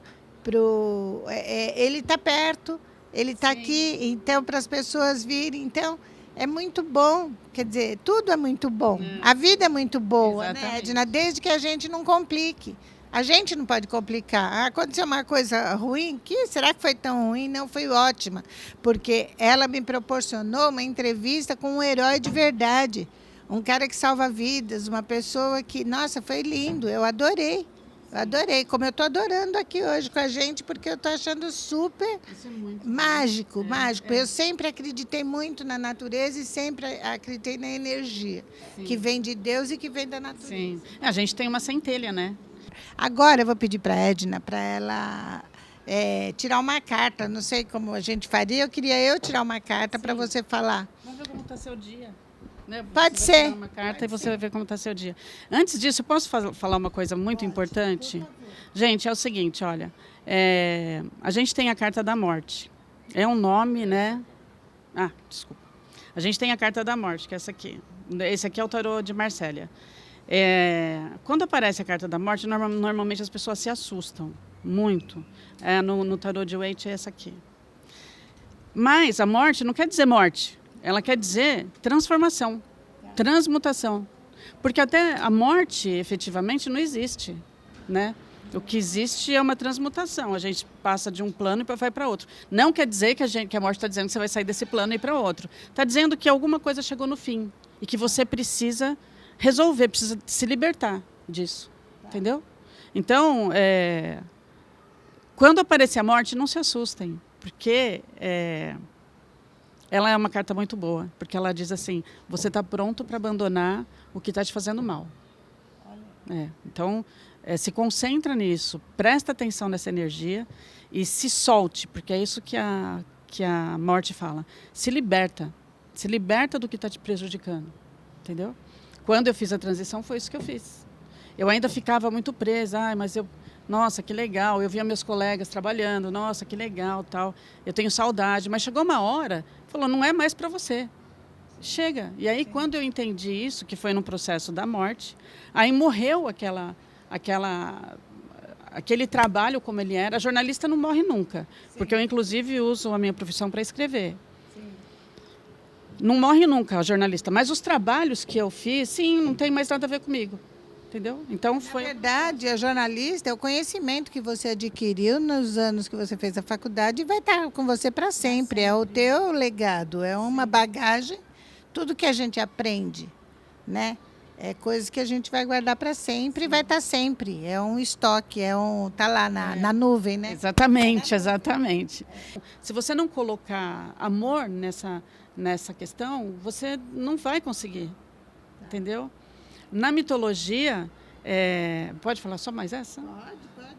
Ele está perto, ele está aqui, então para as pessoas virem. Então, é muito bom. Quer dizer, tudo é muito bom. A vida é muito boa, né, Edna? Desde que a gente não complique. A gente não pode complicar. Aconteceu uma coisa ruim, será que foi tão ruim? Não, foi ótima, porque ela me proporcionou uma entrevista com um herói de verdade, um cara que salva vidas, uma pessoa que, nossa, foi lindo, eu adorei, como eu estou adorando aqui hoje com a gente, porque eu estou achando super mágico, mágico. Eu sempre acreditei muito na natureza e sempre acreditei na energia, que vem de Deus e que vem da natureza. Sim. A gente tem uma centelha, né? Agora eu vou pedir para a Edna para ela tirar uma carta. Não sei como a gente faria. Eu queria tirar uma carta para você falar. Vamos ver como está seu dia. Né? Pode você ser. Vai tirar uma carta e você vai ver como está seu dia. Antes disso, eu posso falar uma coisa muito importante? Gente, é o seguinte, olha. A gente tem a carta da morte. É um nome, né? Ah, desculpa. A gente tem a carta da morte, que é essa aqui. Esse aqui é o tarô de Marsella. Quando aparece a carta da morte, normalmente as pessoas se assustam muito. No tarô de Waite é essa aqui. Mas a morte não quer dizer morte, ela quer dizer transformação, transmutação. Porque até a morte, efetivamente, não existe, né? O que existe é uma transmutação. A gente passa de um plano e vai para outro. Não quer dizer que a morte está dizendo que você vai sair desse plano e ir para outro. Está dizendo que alguma coisa chegou no fim e que você precisa resolver, precisa se libertar disso, entendeu? Então, quando aparecer a morte, não se assustem, porque ela é uma carta muito boa, porque ela diz assim, você está pronto para abandonar o que está te fazendo mal. Então, se concentra nisso, presta atenção nessa energia e se solte, porque é isso que a morte fala. Se liberta do que está te prejudicando, entendeu? Quando eu fiz a transição, foi isso que eu fiz. Eu ainda ficava muito presa, nossa, que legal, eu via meus colegas trabalhando, nossa, que legal, tal. Eu tenho saudade, mas chegou uma hora, falou, não é mais para você. Chega. E aí, quando eu entendi isso, que foi no processo da morte, aí morreu aquele trabalho como ele era. A jornalista não morre nunca, porque eu, inclusive, uso a minha profissão para escrever. Não morre nunca a jornalista, mas os trabalhos que eu fiz, sim, não tem mais nada a ver comigo, entendeu? Então foi... Na verdade, a jornalista é o conhecimento que você adquiriu nos anos que você fez a faculdade e vai estar com você para sempre. É o teu legado, é uma bagagem, tudo que a gente aprende, né? É coisa que a gente vai guardar para sempre e vai estar sempre. É um estoque, tá lá na nuvem, né? Exatamente, exatamente. Se você não colocar amor nessa questão, você não vai conseguir, entendeu? Na mitologia, pode falar só mais essa? Pode.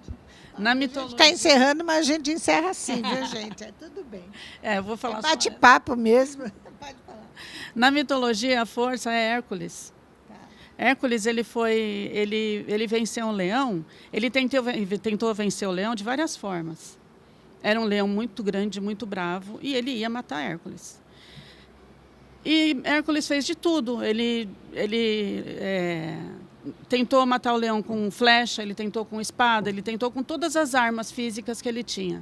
Na mitologia... Está encerrando, mas a gente encerra assim, viu, gente? É tudo bem. Eu vou falar só... Bate-papo mesmo. Pode falar. Na mitologia, a força é Hércules. Hércules, ele venceu um leão, ele tentou vencer o leão de várias formas. Era um leão muito grande, muito bravo, e ele ia matar Hércules. E Hércules fez de tudo. Ele tentou matar o leão com flecha, ele tentou com espada, ele tentou com todas as armas físicas que ele tinha.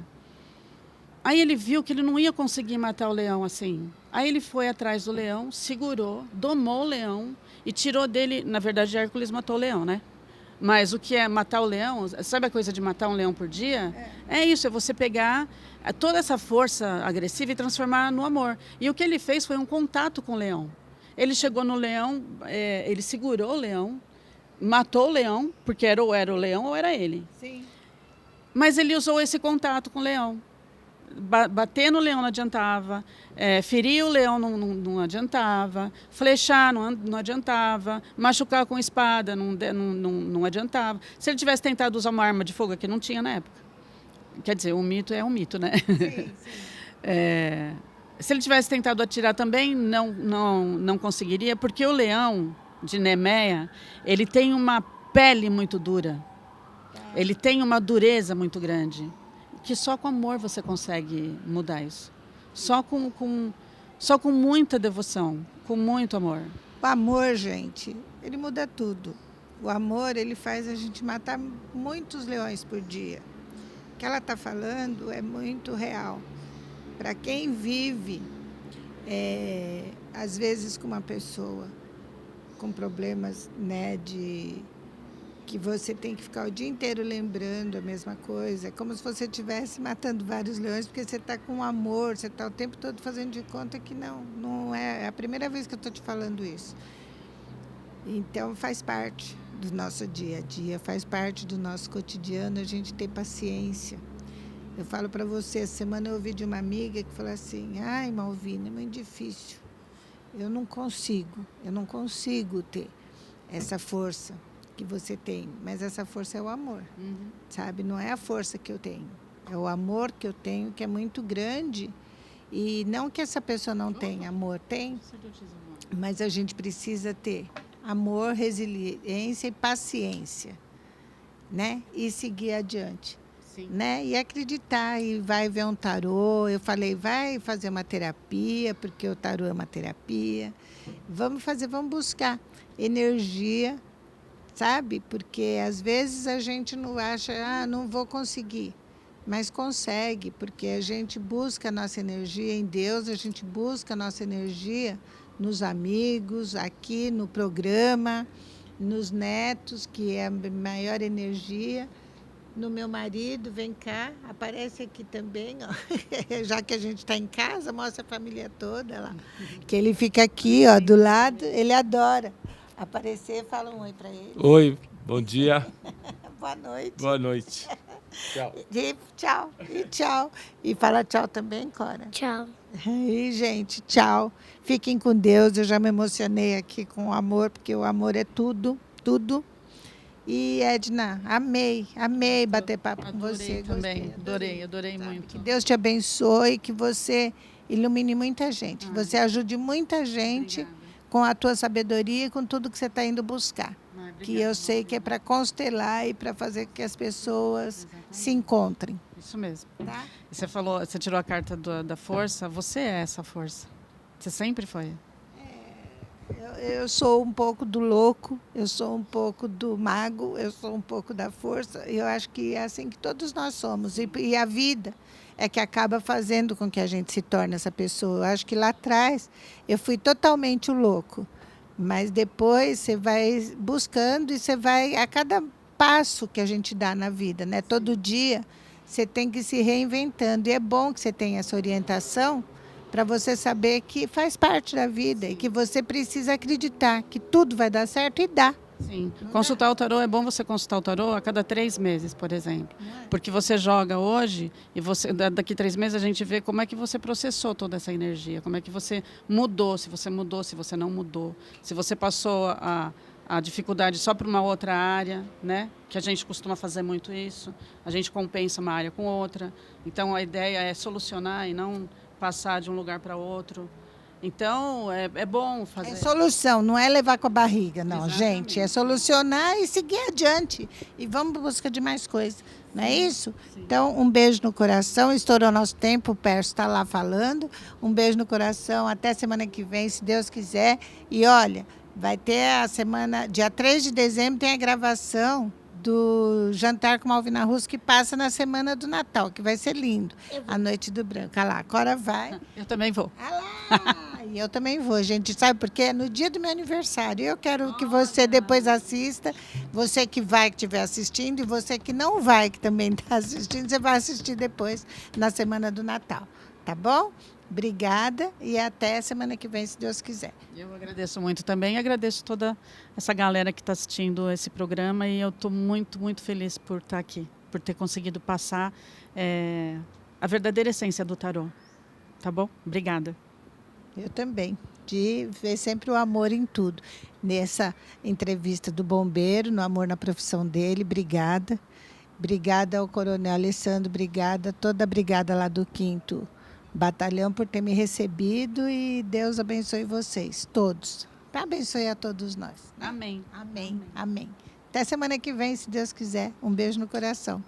Aí ele viu que ele não ia conseguir matar o leão assim. Aí ele foi atrás do leão, segurou, domou o leão e tirou dele... Na verdade, Hércules matou o leão, né? Mas o que é matar o leão? Sabe a coisa de matar um leão por dia? É isso, é você pegar toda essa força agressiva e transformar no amor. E o que ele fez foi um contato com o leão. Ele chegou no leão, ele segurou o leão, matou o leão, porque era o leão ou era ele. Sim. Mas ele usou esse contato com o leão. Bater no leão não adiantava, ferir o leão não adiantava, flechar não adiantava, machucar com espada não adiantava. Se ele tivesse tentado usar uma arma de fogo, que não tinha na época. Quer dizer, um mito é um mito, né? Sim, sim. Se ele tivesse tentado atirar também, não conseguiria, porque o leão de Nemeia, ele tem uma pele muito dura, ele tem uma dureza muito grande, que só com amor você consegue mudar isso. Só com muita devoção, com muito amor. O amor, gente, ele muda tudo. O amor, ele faz a gente matar muitos leões por dia. O que ela está falando é muito real. Para quem vive, às vezes, com uma pessoa com problemas, né, que você tem que ficar o dia inteiro lembrando a mesma coisa. É como se você estivesse matando vários leões, porque você está com amor, você está o tempo todo fazendo de conta que não é. É a primeira vez que eu estou te falando isso. Então, faz parte do nosso dia a dia, faz parte do nosso cotidiano, a gente ter paciência. Eu falo para você, essa semana eu ouvi de uma amiga que falou assim: ai, Malvina, é muito difícil. Eu não consigo ter essa força que você tem, mas essa força é o amor, sabe? Não é a força que eu tenho, é o amor que eu tenho, que é muito grande. E não que essa pessoa não tenha amor, tem, mas a gente precisa ter amor, resiliência e paciência, né? E seguir adiante. Sim. Né? E acreditar, e vai ver um tarô. Eu falei, vai fazer uma terapia, porque o tarô é uma terapia. Vamos buscar energia, sabe? Porque às vezes a gente não acha, não vou conseguir. Mas consegue, porque a gente busca a nossa energia em Deus, a gente busca a nossa energia nos amigos, aqui no programa, nos netos, que é a maior energia. No meu marido, vem cá, aparece aqui também, ó. Já que a gente está em casa, mostra a família toda lá. Que ele fica aqui, ó, do lado, ele adora aparecer. Fala um oi para ele. Oi, bom dia. Boa noite. Boa noite. Tchau. E tchau, e tchau. E fala tchau também, Cora. Tchau. E, gente, tchau. Fiquem com Deus, eu já me emocionei aqui com o amor, porque o amor é tudo, tudo. E, Edna, amei bater papo com você. Também, adorei muito. Que Deus te abençoe, que você ilumine muita gente, que você ajude muita gente. Obrigada. Com a tua sabedoria e com tudo que você está indo buscar. Que eu sei que é para constelar e para fazer com que as pessoas se encontrem. Isso mesmo. Tá? Você tirou a carta da força, você é essa força. Você sempre foi. Eu sou um pouco do louco, eu sou um pouco do mago, eu sou um pouco da força. Eu acho que é assim que todos nós somos. E a vida é que acaba fazendo com que a gente se torne essa pessoa. Eu acho que lá atrás eu fui totalmente o louco. Mas depois você vai buscando e você vai... A cada passo que a gente dá na vida, né? Todo dia você tem que ir se reinventando. E é bom que você tenha essa orientação para você saber que faz parte da vida e que você precisa acreditar que tudo vai dar certo e dá. Sim. Consultar o tarô, é bom você consultar o tarô a cada 3 meses, por exemplo. Porque você joga hoje e daqui 3 meses a gente vê como é que você processou toda essa energia, como é que você mudou, se você não mudou, se você passou a dificuldade só para uma outra área, né? Que a gente costuma fazer muito isso, a gente compensa uma área com outra. Então a ideia é solucionar e não passar de um lugar para outro. Então, é bom fazer. É solução, não é levar com a barriga, não, Exatamente. gente. É solucionar e seguir adiante. E vamos em busca de mais coisas. Não é isso? Então, um beijo no coração. Estourou nosso tempo, o Pércio está lá falando. Um beijo no coração. Até semana que vem, se Deus quiser. E olha, vai ter a semana, dia 3 de dezembro, tem a gravação do Jantar com Malvina Russo, que passa na semana do Natal, que vai ser lindo. A Noite do Branco. Olha lá, a Cora vai. Eu também vou. Ah lá! E eu também vou, gente. Sabe por quê? É no dia do meu aniversário. Eu quero que você depois assista. Você que vai, que estiver assistindo, e você que não vai, que também está assistindo, você vai assistir depois, na semana do Natal. Tá bom? Obrigada e até semana que vem, se Deus quiser. Eu agradeço muito também, agradeço toda essa galera que está assistindo esse programa e eu estou muito, muito feliz por estar aqui, por ter conseguido passar a verdadeira essência do tarô. Tá bom? Obrigada. Eu também, de ver sempre o amor em tudo. Nessa entrevista do bombeiro, no amor na profissão dele, obrigada. Obrigada ao Coronel Alessandro, obrigada, toda a brigada lá do 5º Batalhão por ter me recebido e Deus abençoe vocês, todos. Abençoe a todos nós. Amém. Amém. Amém. Até semana que vem, se Deus quiser. Um beijo no coração.